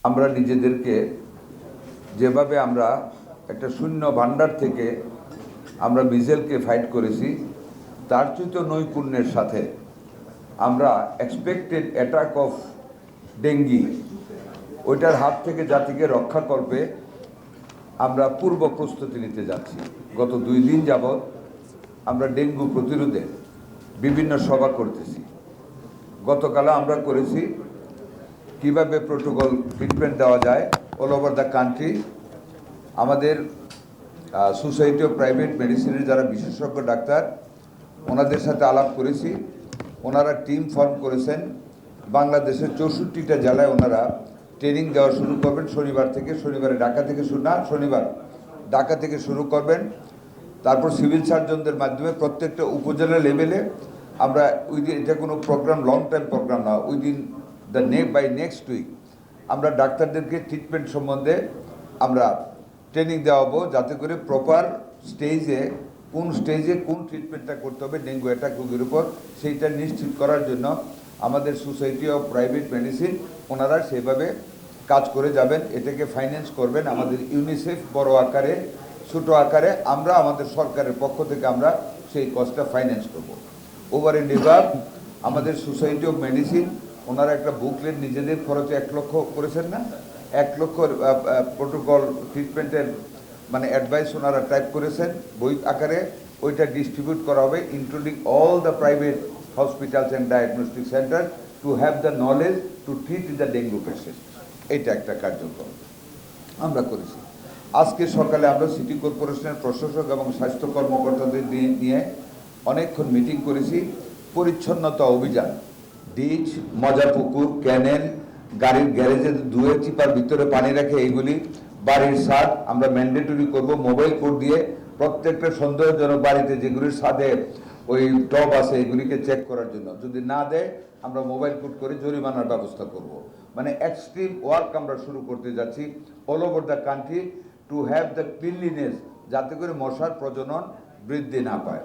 আমরা নিজেদেরকে যেভাবে আমরা একটা শূন্য ভান্ডার থেকে আমরা মিজেলকে ফাইট করেছি, তার চেয়ে নৈপুণ্যের সাথে আমরা এক্সপেক্টেড অ্যাটাক অফ ডেঙ্গি ওইটার হাত থেকে জাতিকে রক্ষা করবে আমরা পূর্ব প্রস্তুতি নিতে যাচ্ছি। গত 2 দিন যাবৎ আমরা ডেঙ্গু প্রতিরোধে বিভিন্ন সভা করতেছি। গতকাল আমরা করেছি কিভাবে প্রোটোকল ট্রিটমেন্ট দেওয়া যায় অল ওভার দ্য কান্ট্রি। আমাদের সোসাইটি অফ প্রাইভেট মেডিসিনের যারা বিশেষজ্ঞ ডাক্তার, ওনাদের সাথে আলাপ করেছি। ওনারা টিম ফর্ম করেছেন। বাংলাদেশের 64টা জেলায় ওনারা ট্রেনিং দেওয়া শুরু করবেন শনিবার থেকে। শনিবার ঢাকা থেকে শুরু করবেন। তারপর সিভিল সার্জনদের মাধ্যমে প্রত্যেকটা উপজেলা লেভেলে আমরা এটা কোনো প্রোগ্রাম, লং টাইম প্রোগ্রাম না, উইদিন বাই নেক্সট উইক আমরা ডাক্তারদেরকে ট্রিটমেন্ট সম্বন্ধে আমরা ট্রেনিং দেওয়াবো, যাতে করে প্রপার স্টেজে কোন ট্রিটমেন্টটা করতে হবে ডেঙ্গু অ্যাটাক রোগীর উপর, সেইটা নিশ্চিত করার জন্য আমাদের সোসাইটি অফ প্রাইভেট মেডিসিন ওনারা সেভাবে কাজ করে যাবেন। এটাকে ফাইন্যান্স করবেন আমাদের ইউনিসেফ, বড় আকারে ছোটো আকারে আমরা আমাদের সরকারের পক্ষ থেকে আমরা সেই কস্টটা ফাইন্যান্স করব। ওভার এন্ড এবাভ আমাদের সোসাইটি অফ মেডিসিন ওনারা একটা বুকলেট নিজেদের খরচে 1 লক্ষ করেছেন না, 1 লক্ষ প্রোটোকল ট্রিটমেন্টের মানে অ্যাডভাইস ওনারা টাইপ করেছেন বই আকারে। ওইটা ডিস্ট্রিবিউট করা হবে including all the private hospitals and diagnostic centre to have the knowledge to treat the dengue patient. এটা একটা কার্যক্রম আমরা করেছি। আজকে সকালে আমরা সিটি কর্পোরেশনের প্রশাসক এবং স্বাস্থ্য কর্মকর্তাদের নিয়ে অনেকক্ষণ মিটিং করেছি। পরিচ্ছন্নতা অভিযান, ডিচ, মজা পুকুর, ক্যানেল, গাড়ির গ্যারেজে ধুয়ে চিপার ভিতরে পানি রাখে, এইগুলি বাড়ির ছাদ আমরা ম্যান্ডেটরি করব মোবাইল কোড দিয়ে। প্রত্যেকটা সন্দেহজনক বাড়িতে যেগুলির ছাদে ওই টব আছে এগুলিকে চেক করার জন্য, যদি না দেয় আমরা মোবাইল কোড করে জরিমানার ব্যবস্থা করব। মানে এক্সট্রিম ওয়ার্ক আমরা শুরু করতে যাচ্ছি all over the country to have the cleanliness, যাতে করে মশার প্রজনন বৃদ্ধি না পায়।